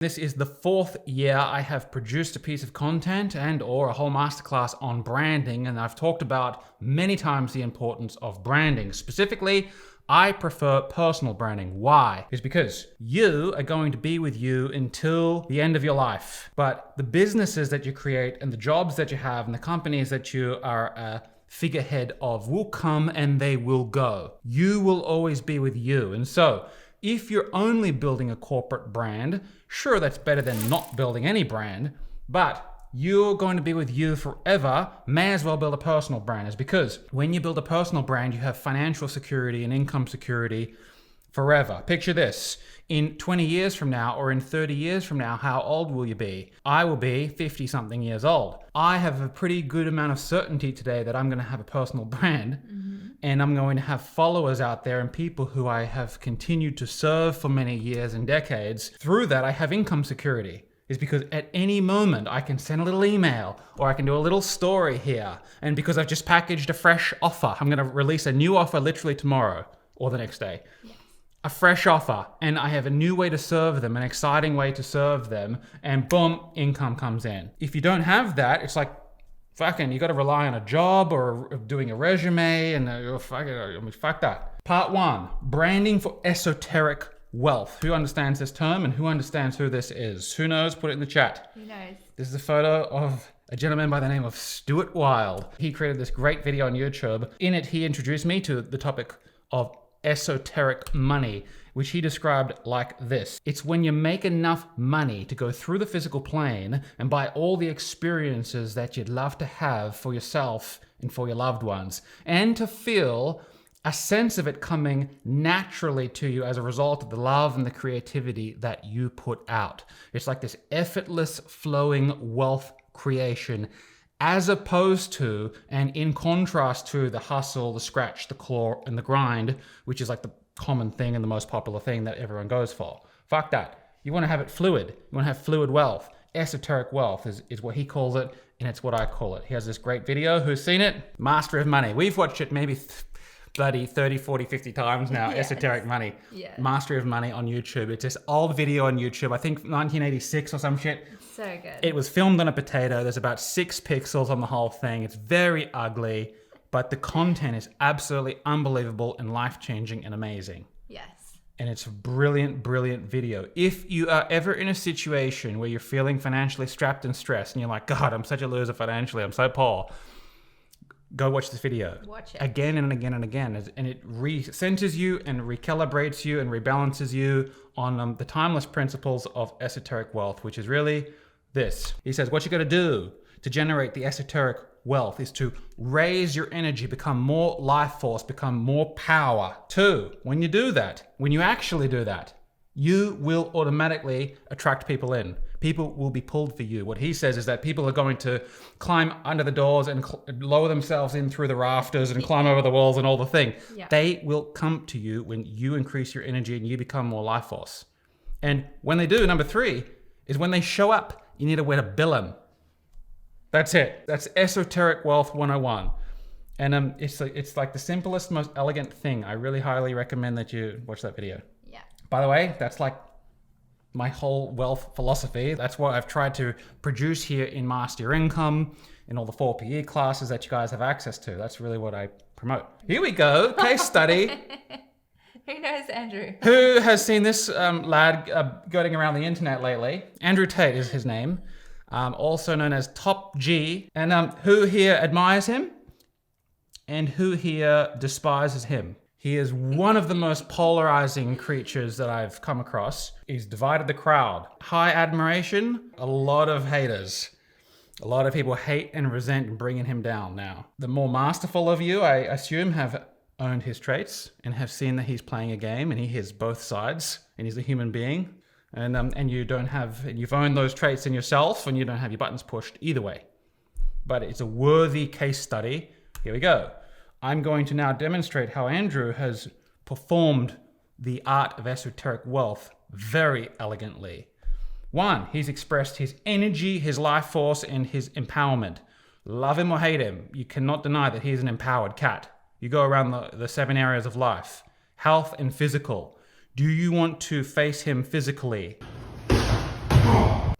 This is the 4th year I have produced a piece of content and or a whole masterclass on branding, and I've talked about many times the importance of branding. Specifically, I prefer personal branding. Why? It's because you are going to be with you until the end of your life. But the businesses that you create and the jobs that you have and the companies that you are a figurehead of will come and they will go. You will always be with you. And so, if you're only building a corporate brand, sure, that's better than not building any brand, but you're going to be with you forever, may as well build a personal brand. Is because when you build a personal brand, you have financial security and income security forever. Picture this. In 20 years from now or in 30 years from now, how old will you be? I will be 50 something years old. I have a pretty good amount of certainty today that I'm going to have a personal brand and I'm going to have followers out there and people who I have continued to serve for many years and decades. Through that, I have income security. Is because at any moment I can send a little email or I can do a little story here. And because I've just packaged a fresh offer, I'm going to release a new offer literally tomorrow or the next day. Yes. A fresh offer, and I have a new way to serve them, an exciting way to serve them, and boom, income comes in. If you don't have that, it's like, fucking, you got to rely on a job or doing a resume, and fuck that. Part 1, branding for esoteric wealth. Who understands this term and who understands who this is? Who knows? Put it in the chat. Who knows? This is a photo of a gentleman by the name of Stuart Wilde. He created this great video on YouTube. In it, he introduced me to the topic of esoteric money, which he described like this. It's when you make enough money to go through the physical plane and buy all the experiences that you'd love to have for yourself and for your loved ones, and to feel a sense of it coming naturally to you as a result of the love and the creativity that you put out. It's like this effortless flowing wealth creation, as opposed to, and in contrast to, the hustle, the scratch, the claw, and the grind, which is like the common thing and the most popular thing that everyone goes for. Fuck that. You want to have it fluid. You want to have fluid wealth. Esoteric wealth is what he calls it, and it's what I call it. He has this great video. Who's seen it? Mastery of Money. We've watched it maybe bloody 30, 40, 50 times now. Yes. Esoteric Money. Yes. Mastery of Money on YouTube. It's this old video on YouTube, I think 1986 or some shit. So good. It was filmed on a potato. There's about 6 pixels on the whole thing. It's very ugly, but the content is absolutely unbelievable and life-changing and amazing. Yes. And it's a brilliant, brilliant video. If you are ever in a situation where you're feeling financially strapped and stressed and you're like, God, I'm such a loser financially, I'm so poor, go watch this video. Watch it. Again and again and again. And it re-centers you and recalibrates you and rebalances you on the timeless principles of esoteric wealth, which is really this. He says, what you got to do to generate the esoteric wealth is to raise your energy, become more life force, become more power. 2, when you do that, when you actually do that, you will automatically attract people in. People will be pulled for you. What he says is that people are going to climb under the doors and lower themselves in through the rafters and climb over the walls and all the thing. Yeah. They will come to you when you increase your energy and you become more life force. And when they do, number 3, is when they show up, you need a way to bill them. That's it. That's Esoteric Wealth 101. And it's like the simplest, most elegant thing. I really highly recommend that you watch that video. Yeah. By the way, that's like my whole wealth philosophy. That's what I've tried to produce here in Master Your Income, in all the 4PE classes that you guys have access to. That's really what I promote. Here we go, case study. Who knows Andrew? Who has seen this lad going around the internet lately? Andrew Tate is his name, also known as Top G. And who here admires him? And who here despises him? He is one of the most polarizing creatures that I've come across. He's divided the crowd. High admiration, a lot of haters. A lot of people hate and resent bringing him down now. The more masterful of you, I assume, have owned his traits and have seen that he's playing a game and he has both sides and he's a human being. And you've owned those traits in yourself and you don't have your buttons pushed either way. But it's a worthy case study. Here we go. I'm going to now demonstrate how Andrew has performed the art of esoteric wealth very elegantly. 1, he's expressed his energy, his life force, and his empowerment. Love him or hate him, you cannot deny that he's an empowered cat. You go around the 7 areas of life. Health and physical. Do you want to face him physically?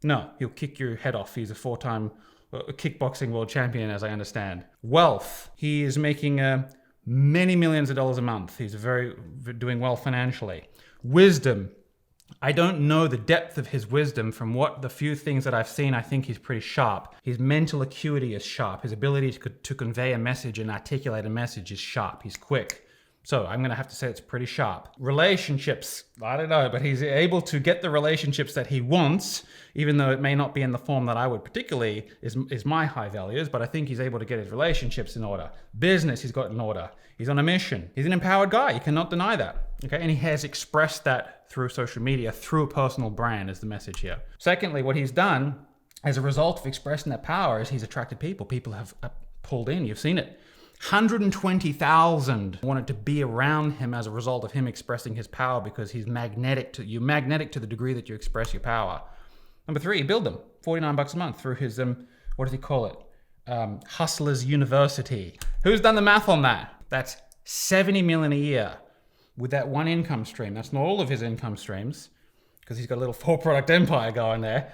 No, he'll kick your head off. He's a 4-time kickboxing world champion, as I understand. Wealth. He is making many millions of dollars a month. He's doing well financially. Wisdom. I don't know the depth of his wisdom. From what the few things that I've seen, I think he's pretty sharp. His mental acuity is sharp. His ability to convey a message and articulate a message is sharp. He's quick. So I'm going to have to say it's pretty sharp. Relationships, I don't know, but he's able to get the relationships that he wants, even though it may not be in the form that I would particularly is my high values, but I think he's able to get his relationships in order. Business, he's got in order. He's on a mission. He's an empowered guy. You cannot deny that. Okay, and he has expressed that through social media, through a personal brand is the message here. Secondly, what he's done as a result of expressing that power is he's attracted people. People have pulled in. You've seen it. 120,000 wanted to be around him as a result of him expressing his power because he's magnetic to you, magnetic to the degree that you express your power. Number 3, build them. $49 a month through his, what does he call it? Hustlers University. Who's done the math on that? That's $70 million a year with that one income stream. That's not all of his income streams because he's got a little 4-product empire going there.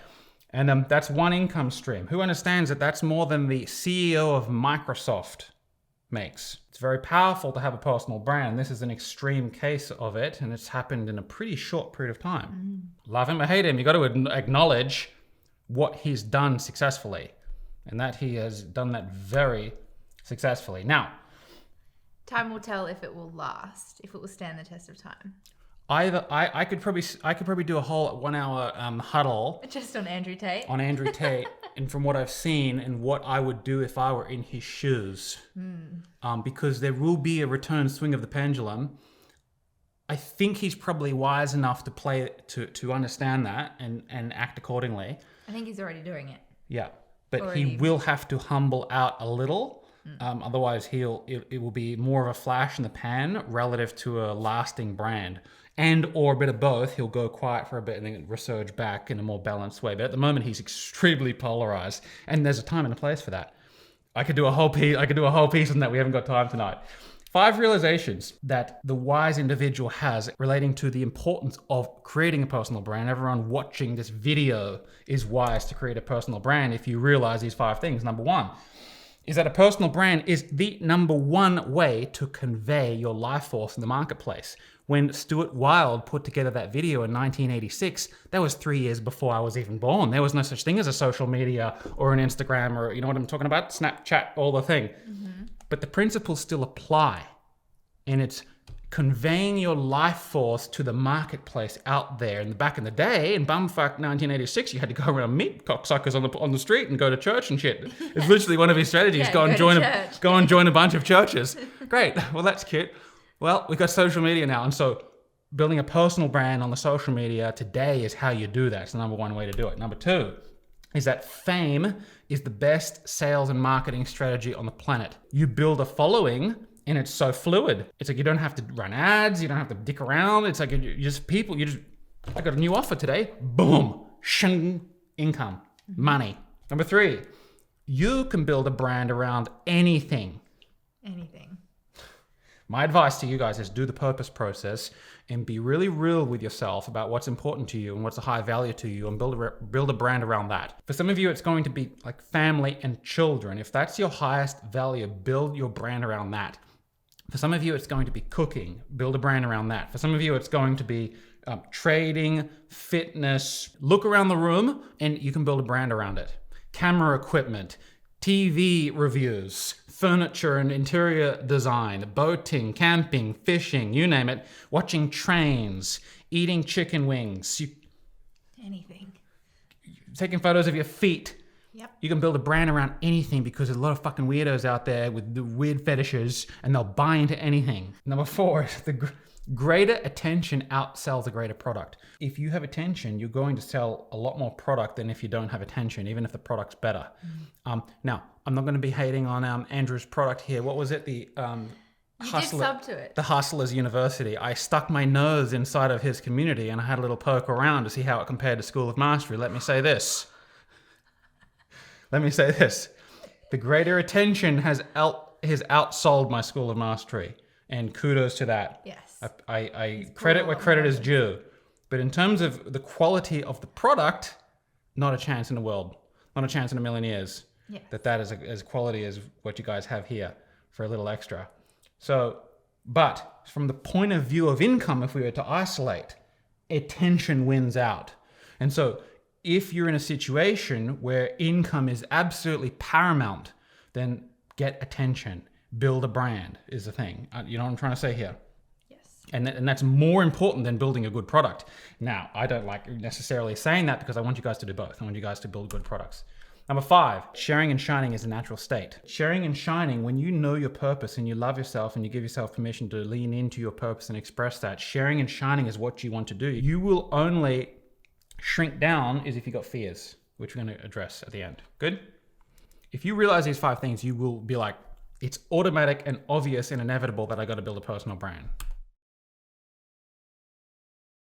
And that's one income stream. Who understands that that's more than the CEO of Microsoft makes? It's very powerful to have a personal brand. This is an extreme case of it, and it's happened in a pretty short period of time. Love him or hate him, you got to acknowledge what he's done successfully, and that he has done that very successfully. Now, time will tell if it will last, if it will stand the test of time. I could probably do a whole 1-hour huddle just on Andrew Tate. And from what I've seen and what I would do if I were in his shoes, because there will be a return swing of the pendulum. I think he's probably wise enough to play to understand that and act accordingly. I think he's already doing it. Yeah, but he will have to humble out a little. Otherwise, it will be more of a flash in the pan relative to a lasting brand. And or a bit of both. He'll go quiet for a bit and then resurge back in a more balanced way. But at the moment, he's extremely polarized, and there's a time and a place for that. I could do a whole piece on that. We haven't got time tonight. 5 realizations that the wise individual has relating to the importance of creating a personal brand. Everyone watching this video is wise to create a personal brand if you realize these 5 things. Number 1 is that a personal brand is the number 1 way to convey your life force in the marketplace. When Stuart Wilde put together that video in 1986, that was 3 years before I was even born. There was no such thing as a social media or an Instagram or, you know what I'm talking about? Snapchat, all the thing. But the principles still apply. And it's conveying your life force to the marketplace out there. And back in the day, in bumfuck 1986, you had to go around and meet cocksuckers on the street and go to church and shit. It's literally one of his strategies. Go and join a bunch of churches. Great. Well, that's cute. Well, we've got social media now. And so building a personal brand on the social media today is how you do that. It's the number 1 way to do it. Number 2 is that fame is the best sales and marketing strategy on the planet. You build a following and it's so fluid. It's like you don't have to run ads. You don't have to dick around. It's like I got a new offer today. Boom. Shing. Income. Money. Number 3, you can build a brand around anything. Anything. My advice to you guys is do the purpose process and be really real with yourself about what's important to you and what's a high value to you, and build a brand around that. For some of you, it's going to be like family and children. If that's your highest value, build your brand around that. For some of you, it's going to be cooking. Build a brand around that. For some of you, it's going to be trading, fitness. Look around the room and you can build a brand around it. Camera equipment, TV reviews, furniture and interior design, boating, camping, fishing, you name it, watching trains, eating chicken wings. Anything. Taking photos of your feet. Yep. You can build a brand around anything because there's a lot of fucking weirdos out there with the weird fetishes and they'll buy into anything. Number 4 is the greater attention outsells a greater product. If you have attention, you're going to sell a lot more product than if you don't have attention, even if the product's better. Now, I'm not going to be hating on Andrew's product here. What was it? The You did sub to it. The Hustlers University. I stuck my nose inside of his community and I had a little poke around to see how it compared to School of Mastery. Let me say this. The greater attention has outsold my School of Mastery. And kudos to that. Yes. I credit where credit is due. But in terms of the quality of the product, not a chance in the world, not a chance in a million years Yes. that is as quality as what you guys have here for a little extra. So, but from the point of view of income, if we were to isolate, attention wins out. And so if you're in a situation where income is absolutely paramount, then get attention, build a brand is the thing. You know what I'm trying to say here? Yes. And that's more important than building a good product. Now, I don't like necessarily saying that because I want you guys to do both. I want you guys to build good products. Number 5, sharing and shining is a natural state. Sharing and shining, when you know your purpose and you love yourself and you give yourself permission to lean into your purpose and express that, sharing and shining is what you want to do. You will only shrink down is if you've got fears, which we're going to address at the end. Good? If you realize these 5 things, you will be like, it's automatic and obvious and inevitable that I got to build a personal brand.